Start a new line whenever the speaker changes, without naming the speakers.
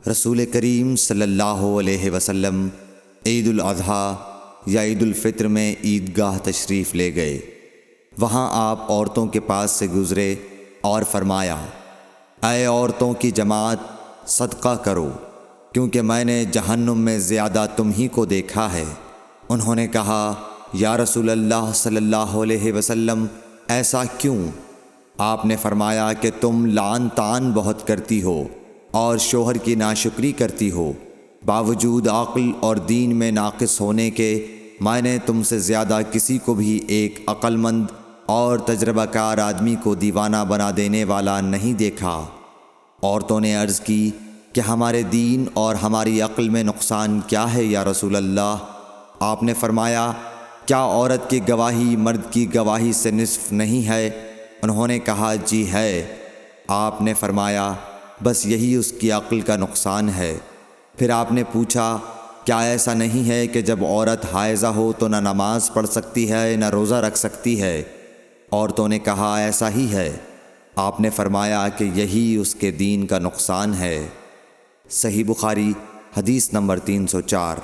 رسول کریم صلی اللہ علیہ وسلم عید الاضحیٰ یا عید الفطر میں عیدگاہ تشریف لے گئے۔ وہاں آپ عورتوں کے پاس سے گزرے اور فرمایا، اے عورتوں کی جماعت، صدقہ کرو، کیونکہ میں نے جہنم میں زیادہ تم ہی کو دیکھا ہے۔ انہوں نے کہا، یا رسول اللہ صلی اللہ علیہ وسلم، ایسا کیوں؟ آپ نے فرمایا کہ تم لعن طعن بہت کرتی ہو اور شوہر کی ناشکری کرتی ہو، باوجود عقل اور دین میں ناقص ہونے کے میں نے تم سے زیادہ کسی کو بھی ایک عقل مند اور تجربہ کار آدمی کو دیوانہ بنا دینے والا نہیں دیکھا۔ عورتوں نے عرض کی کہ ہمارے دین اور ہماری عقل میں نقصان کیا ہے یا رسول اللہ؟ آپ نے فرمایا، کیا عورت کی گواہی مرد کی گواہی سے نصف نہیں ہے؟ انہوں نے کہا، جی ہے۔ آپ نے فرمایا، بس یہی اس کی عقل کا نقصان ہے۔ پھر آپ نے پوچھا، کیا ایسا نہیں ہے کہ جب عورت حائضہ ہو تو نہ نماز پڑھ سکتی ہے نہ روزہ رکھ سکتی ہے؟ عورتوں نے کہا، ایسا ہی ہے۔ آپ نے فرمایا کہ یہی اس کے دین کا نقصان ہے۔ صحیح بخاری حدیث نمبر 304۔